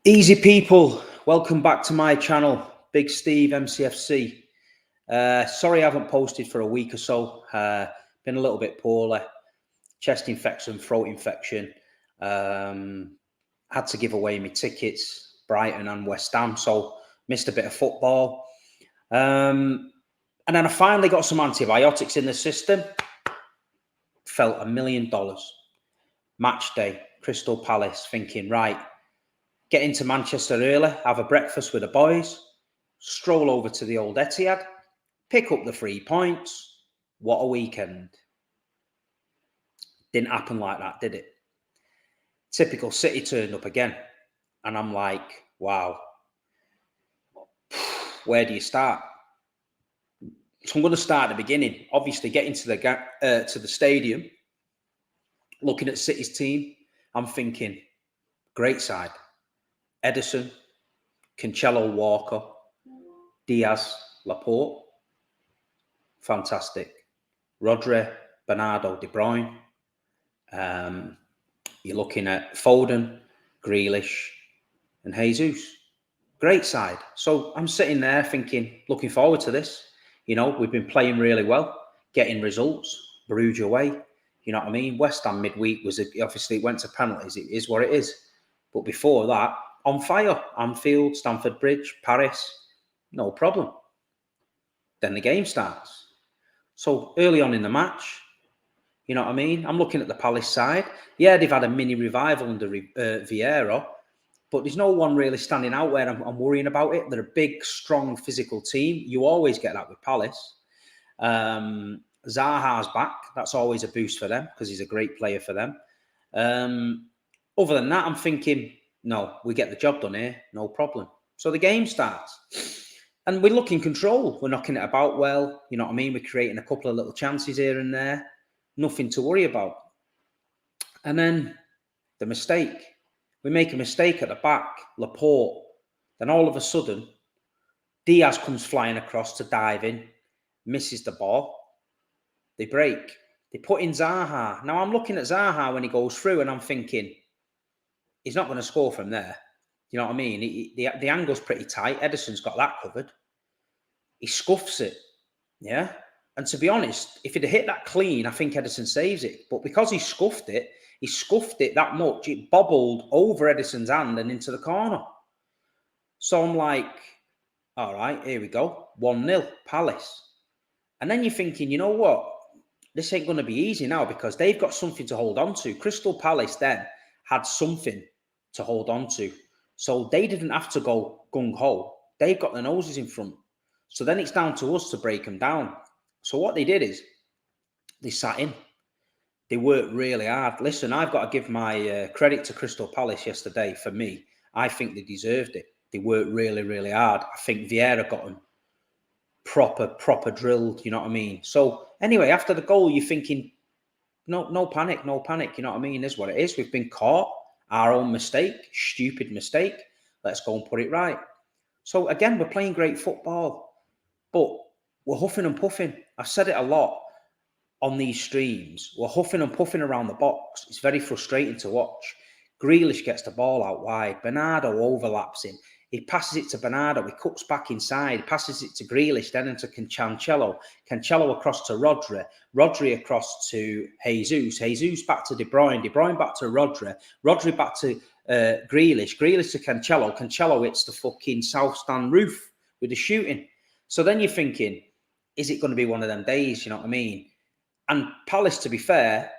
Easy people, welcome back to my channel, Big Steve MCFC. Sorry I haven't posted for a week or so. Been a little bit poorly, chest infection, throat infection. Had to give away my tickets, Brighton and West Ham, so missed a bit of football. And then I finally got some antibiotics in the system. Felt $1 million. Match day, Crystal Palace, thinking, right, get into Manchester early, have a breakfast with the boys, stroll over to the old Etihad, pick up the 3 points. What a weekend. Didn't happen like that, did it? Typical City turned up again. And I'm like, wow, where do you start? So I'm going to start at the beginning. Obviously, getting to the stadium, looking at City's team, I'm thinking, great side. Ederson, Cancelo, Walker, Diaz, Laporte. Fantastic. Rodri, Bernardo, De Bruyne. You're looking at Foden, Grealish, and Jesus. Great side. So I'm sitting there thinking, looking forward to this. You know, we've been playing really well, getting results. Bruges away. You know what I mean? West Ham midweek obviously it went to penalties. It is what it is. But before that, on fire. Anfield, Stamford Bridge, Paris, no problem. Then the game starts. So early on in the match, you know what I mean? I'm looking at the Palace side. Yeah, they've had a mini revival under Vieira, but there's no one really standing out where I'm worrying about it. They're a big, strong, physical team. You always get that with Palace. Zaha's back. That's always a boost for them because he's a great player for them. Other than that, I'm thinking, no, we get the job done here. No problem. So the game starts. And we look in control. We're knocking it about well. You know what I mean? We're creating a couple of little chances here and there. Nothing to worry about. And then the mistake. We make a mistake at the back, Laporte. Then all of a sudden, Diaz comes flying across to dive in, misses the ball. They break. They put in Zaha. Now I'm looking at Zaha when he goes through and I'm thinking, he's not going to score from there. You know what I mean? The angle's pretty tight. Ederson's got that covered. He scuffs it. Yeah. And to be honest, if he'd have hit that clean, I think Ederson saves it. But because he scuffed it that much, it bobbled over Ederson's hand and into the corner. So I'm like, all right, here we go. 1-0, Palace. And then you're thinking, you know what? This ain't going to be easy now because they've got something to hold on to. Crystal Palace then had something to hold on to. So they didn't have to go gung-ho. They've got their noses in front. So then it's down to us to break them down. So what they did is they sat in. They worked really hard. Listen, I've got to give my credit to Crystal Palace yesterday. For me, I think they deserved it. They worked really, really hard. I think Vieira got them proper drilled. You know what I mean? So anyway, after the goal, you're thinking, no panic. You know what I mean? This is what it is. We've been caught. Our own mistake. Stupid mistake. Let's go and put it right. So again, we're playing great football, but we're huffing and puffing. I've said it a lot on these streams. We're huffing and puffing around the box. It's very frustrating to watch. Grealish gets the ball out wide. Bernardo overlaps him. He passes it to Bernardo. He cuts back inside. Passes it to Grealish, then into Cancelo. Cancelo across to Rodri. Rodri across to Jesus. Jesus back to De Bruyne. De Bruyne back to Rodri. Rodri back to Grealish. Grealish to Cancelo. Cancelo hits the fucking south stand roof with the shooting. So then you're thinking, is it going to be one of them days? You know what I mean? And Palace, to be fair,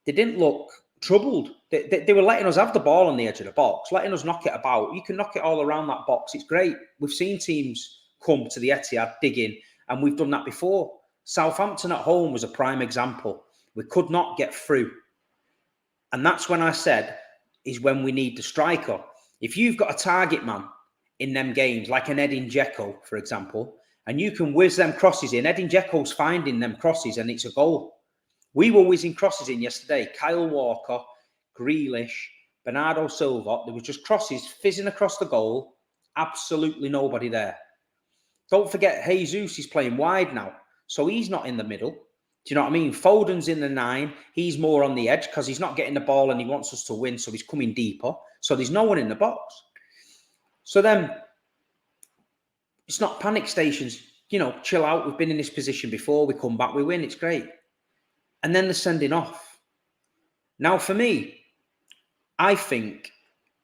they didn't look troubled. They were letting us have the ball on the edge of the box, letting us knock it about. You can knock it all around that box. It's great. We've seen teams come to the Etihad, dig in, and we've done that before. Southampton at home was a prime example. We could not get through. And that's when I said, is when we need the striker. If you've got a target man in them games, like an Edin Dzeko, for example, and you can whiz them crosses in, Edin Dzeko's finding them crosses and it's a goal. We were whizzing crosses in yesterday. Kyle Walker, Grealish, Bernardo Silva. There was just crosses fizzing across the goal. Absolutely nobody there. Don't forget, Jesus is playing wide now. So he's not in the middle. Do you know what I mean? Foden's in the 9. He's more on the edge because he's not getting the ball and he wants us to win. So he's coming deeper. So there's no one in the box. So then it's not panic stations. Chill out. We've been in this position before. We come back, we win. It's great. And then the sending off. Now, for me, I think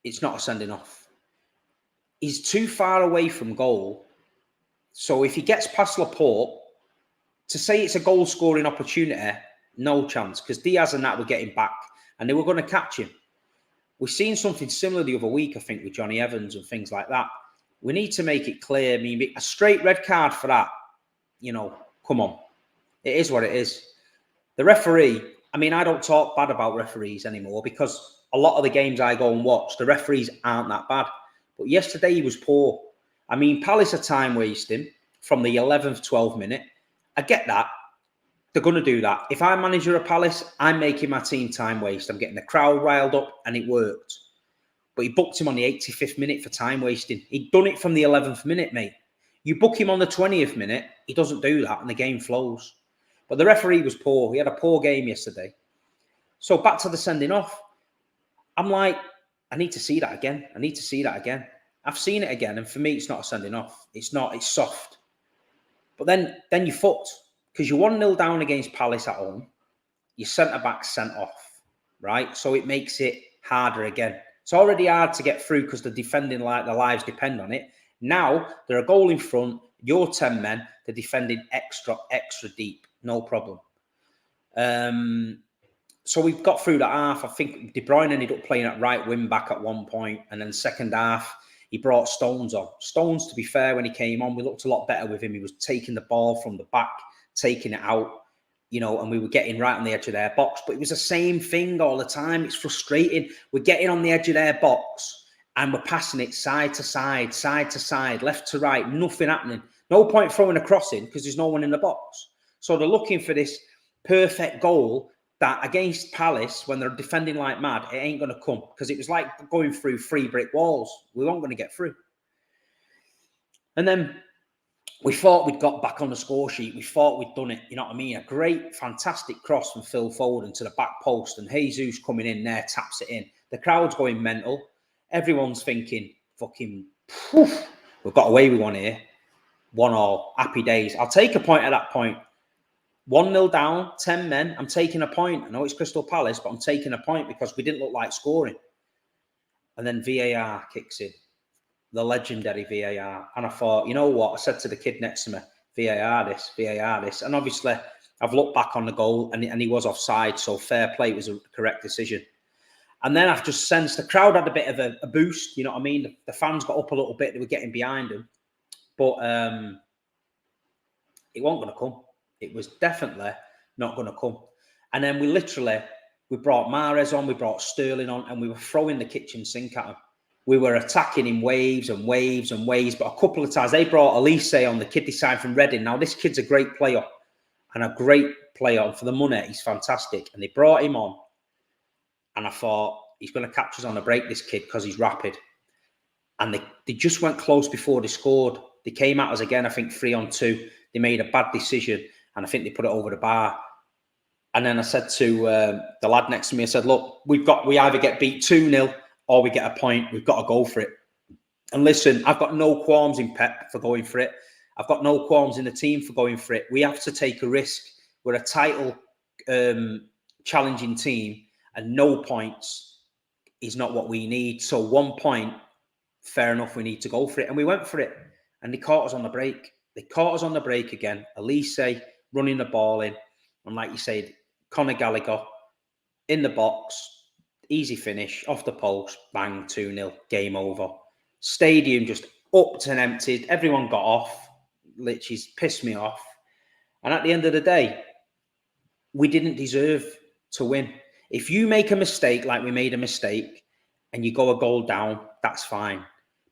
it's not a sending off. He's too far away from goal. So if he gets past Laporte, to say it's a goal-scoring opportunity, no chance, because Diaz and that were getting back, and they were going to catch him. We've seen something similar the other week, I think, with Johnny Evans and things like that. We need to make it clear. I mean, a straight red card for that, come on. It is what it is. The referee, I mean, I don't talk bad about referees anymore because a lot of the games I go and watch, the referees aren't that bad. But yesterday he was poor. I mean, Palace are time wasting from the 11th, 12th minute. I get that. They're going to do that. If I'm manager of Palace, I'm making my team time waste. I'm getting the crowd riled up, and it worked. But he booked him on the 85th minute for time wasting. He'd done it from the 11th minute, mate. You book him on the 20th minute, he doesn't do that, and the game flows. But the referee was poor. He had a poor game yesterday. So back to the sending off. I'm like, I need to see that again. I need to see that again. I've seen it again, and for me, it's not a sending off. It's not. It's soft. But then you're fucked. Because you're 1-0 down against Palace at home, your centre-back sent off, right? So it makes it harder again. It's already hard to get through because they're defending like their lives depend on it. Now, they're a goal in front, you're 10 men, they're defending extra deep, no problem. So we've got through that half. I think De Bruyne ended up playing at right wing back at one point, and then second half, he brought Stones on. Stones, to be fair, when he came on, we looked a lot better with him. He was taking the ball from the back, taking it out, and we were getting right on the edge of their box. But it was the same thing all the time. It's frustrating. We're getting on the edge of their box and we're passing it side to side, left to right, nothing happening. No point throwing a crossing because there's no one in the box. So they're looking for this perfect goal that against Palace, when they're defending like mad, it ain't going to come because it was like going through 3 brick walls. We weren't going to get through. And then we thought we'd got back on the score sheet. We thought we'd done it. You know what I mean? A great, fantastic cross from Phil Foden to the back post, and Jesus coming in there, taps it in. The crowd's going mental. Everyone's thinking, fucking, we've got away with one here. 1-1, happy days. I'll take a point at that point. 1-0 down, 10 men. I'm taking a point. I know it's Crystal Palace, but I'm taking a point because we didn't look like scoring. And then VAR kicks in. The legendary VAR. And I thought, you know what? I said to the kid next to me, VAR this. And obviously, I've looked back on the goal and he was offside. So fair play, it was a correct decision. And then I've just sensed the crowd had a bit of a boost. You know what I mean? The fans got up a little bit. They were getting behind him. But it wasn't going to come. It was definitely not going to come. And then we brought Mahrez on, we brought Sterling on, and we were throwing the kitchen sink at him. We were attacking in waves and waves and waves. But a couple of times they brought Elise on, the kid they signed from Reading. Now, this kid's a great player and a great player. And for the money, he's fantastic. And they brought him on. And I thought, he's going to catch us on a break, this kid, because he's rapid. And they just went close before they scored. They came at us again, I think 3-on-2. They made a bad decision. And I think they put it over the bar. And then I said to the lad next to me, I said, look, we either get beat 2-0 or we get a point. We've got to go for it. And listen, I've got no qualms in Pep for going for it. I've got no qualms in the team for going for it. We have to take a risk. We're a title challenging team, and no points is not what we need. So 1 point, fair enough, we need to go for it. And we went for it. And they caught us on the break. They caught us on the break again. Elise running the ball in. And like you said, Conor Gallagher in the box, easy finish, off the post, bang, 2-0, game over. Stadium just upped and emptied. Everyone got off. Literally pissed me off. And at the end of the day, we didn't deserve to win. If you make a mistake like we made a mistake and you go a goal down, that's fine.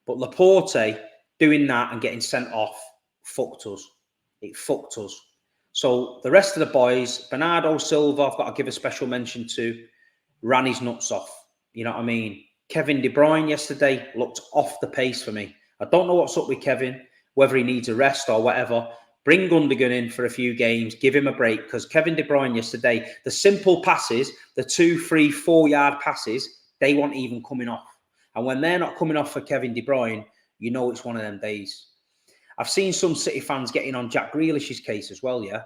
But Laporte doing that and getting sent off fucked us. It fucked us. So the rest of the boys, Bernardo Silva, I've got to give a special mention to, ran his nuts off. You know what I mean? Kevin De Bruyne yesterday looked off the pace for me. I don't know what's up with Kevin, whether he needs a rest or whatever. Bring Gundogan in for a few games, give him a break, because Kevin De Bruyne yesterday, the simple passes, the 2, 3, 4 yard passes, they weren't even coming off. And when they're not coming off for Kevin De Bruyne, you know it's one of them days. I've seen some City fans getting on Jack Grealish's case as well, yeah?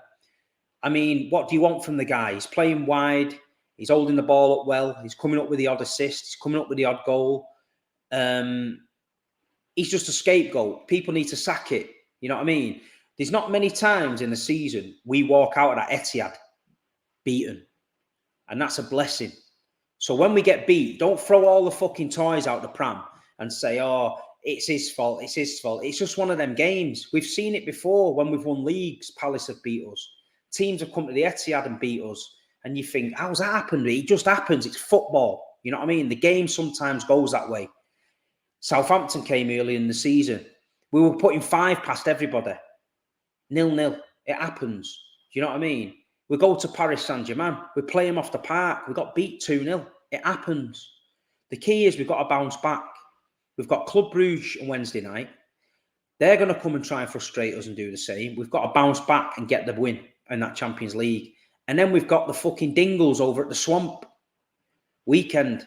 I mean, what do you want from the guy? He's playing wide. He's holding the ball up well. He's coming up with the odd assist. He's coming up with the odd goal. He's just a scapegoat. People need to sack it. You know what I mean? There's not many times in the season we walk out of that Etihad beaten. And that's a blessing. So when we get beat, don't throw all the fucking toys out the pram and say, oh, it's his fault. It's his fault. It's just one of them games. We've seen it before when we've won leagues. Palace have beat us. Teams have come to the Etihad and beat us. And you think, how's that happened? It just happens. It's football. You know what I mean? The game sometimes goes that way. Southampton came early in the season. We were putting 5 past everybody. 0-0. It happens. Do you know what I mean? We go to Paris Saint-Germain. We play them off the park. We got beat 2-0. It happens. The key is we've got to bounce back. We've got Club Brugge on Wednesday night. They're going to come and try and frustrate us and do the same. We've got to bounce back and get the win in that Champions League. And then we've got the fucking Dingles over at the Swamp weekend.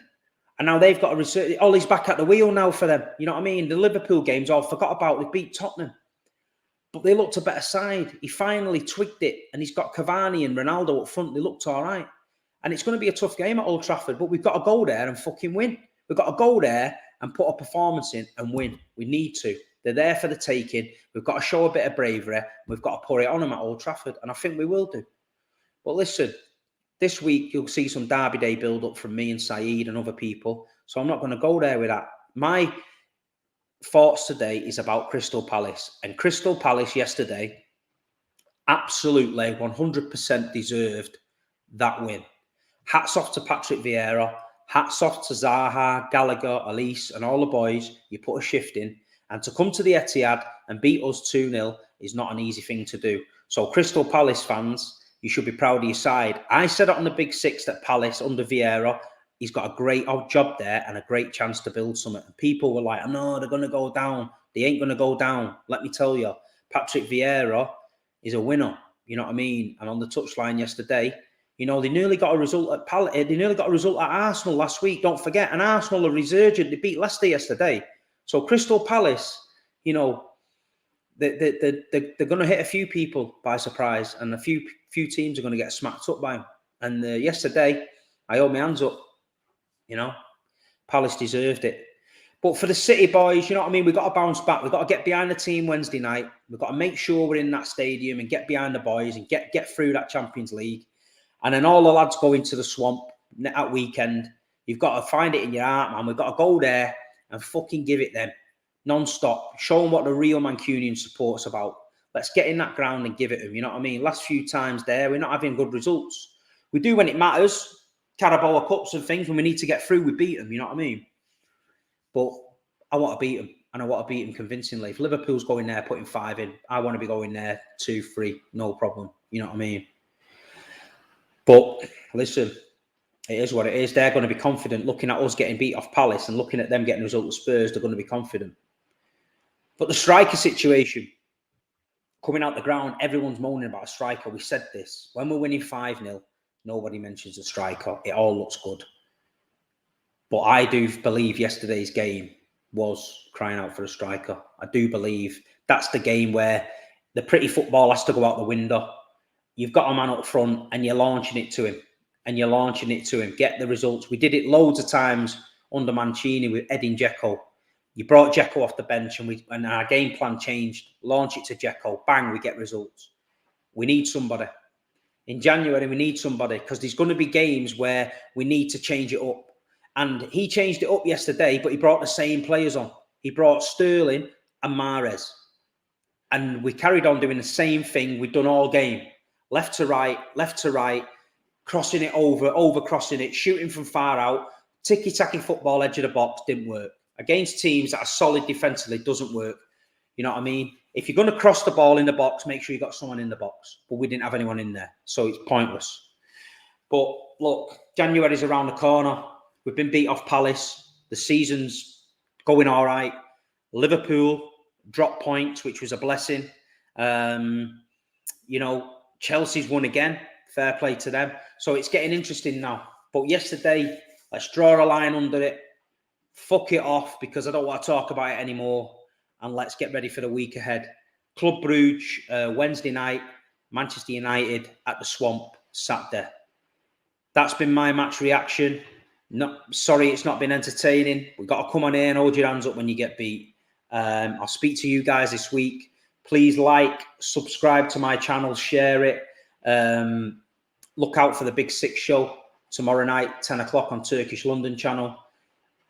And now they've got to research. Ollie's back at the wheel now for them. You know what I mean? The Liverpool games all forgot about. They beat Tottenham. But they looked a better side. He finally twigged it. And he's got Cavani and Ronaldo up front. They looked all right. And it's going to be a tough game at Old Trafford. But we've got to go there and fucking win. We've got to go there and put a performance in and win. We need to. They're there for the taking. We've got to show a bit of bravery. We've got to pour it on them at Old Trafford. And I think we will do. But listen, this week you'll see some Derby Day build-up from me and Saeed and other people. So I'm not going to go there with that. My thoughts today is about Crystal Palace. And Crystal Palace yesterday absolutely 100% deserved that win. Hats off to Patrick Vieira. Hats off to Zaha, Gallagher, Elise and all the boys. You put a shift in. And to come to the Etihad and beat us 2-0 is not an easy thing to do. So Crystal Palace fans, you should be proud of your side. I said it on the Big Six that Palace under Vieira, he's got a great odd job there and a great chance to build something. And people were like, no, they're going to go down. They ain't going to go down. Let me tell you, Patrick Vieira is a winner. You know what I mean? And on the touchline yesterday, you know, they nearly got a result at They nearly got a result at Arsenal last week. Don't forget. And Arsenal are resurgent. They beat Leicester yesterday. So Crystal Palace, you know, they're going to hit a few people by surprise, and a few teams are going to get smacked up by them. And yesterday, I hold my hands up. You know, Palace deserved it. But for the City boys, you know what I mean? We've got to bounce back. We've got to get behind the team Wednesday night. We've got to make sure we're in that stadium and get behind the boys and get through that Champions League. And then all the lads go into the Swamp at weekend. You've got to find it in your heart, man. We've got to go there and fucking give it them. Non-stop. Show them what the real Mancunian support's about. Let's get in that ground and give it them. You know what I mean? Last few times there, we're not having good results. We do when it matters. Carabao Cups and things, when we need to get through, we beat them. You know what I mean? But I want to beat them. And I want to beat them convincingly. If Liverpool's going there, putting 5 in, I want to be going there 2-3. No problem. You know what I mean? But listen, it is what it is. They're going to be confident looking at us getting beat off Palace and looking at them getting a result with Spurs. They're going to be confident. But the striker situation, coming out the ground, everyone's moaning about a striker. We said this. When we're winning 5-0, nobody mentions a striker. It all looks good. But I do believe yesterday's game was crying out for a striker. I do believe that's the game where the pretty football has to go out the window. You've got a man up front and you're launching it to him. Get the results. We did it loads of times under Mancini with Edin Dzeko. You brought Dzeko off the bench and our game plan changed. Launch it to Dzeko. Bang, we get results. We need somebody. In January, we need somebody because there's going to be games where we need to change it up. And he changed it up yesterday, but he brought the same players on. He brought Sterling and Mahrez. And we carried on doing the same thing we'd done all game. Left to right, crossing it over crossing it, shooting from far out, ticky-tacky football, edge of the box, didn't work. Against teams that are solid defensively, doesn't work. You know what I mean? If you're going to cross the ball in the box, make sure you got someone in the box. But we didn't have anyone in there, so it's pointless. But look, January's around the corner. We've been beat off Palace. The season's going all right. Liverpool dropped points, which was a blessing. You know, Chelsea's won again. Fair play to them. So it's getting interesting now. But yesterday, let's draw a line under it. Fuck it off because I don't want to talk about it anymore. and let's get ready for the week ahead. Club Brugge, Wednesday night, Manchester United at the Swamp, Saturday. That's been my match reaction. Sorry, it's not been entertaining. We've got to come on here and hold your hands up when you get beat. I'll speak to you guys this week. Please like, subscribe to my channel, share it. Look out for the Big Six show tomorrow night, 10 o'clock on Turkish London channel.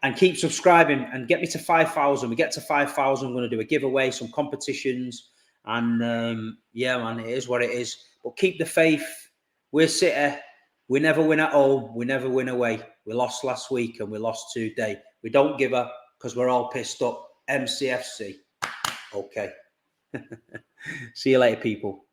And keep subscribing and get me to 5,000. We get to 5,000, I'm going to do a giveaway, some competitions. And yeah, man, it is what it is. But keep the faith. We're City. We never win at home. We never win away. We lost last week and we lost today. We don't give up because we're all pissed up. MCFC. Okay. See you later, people.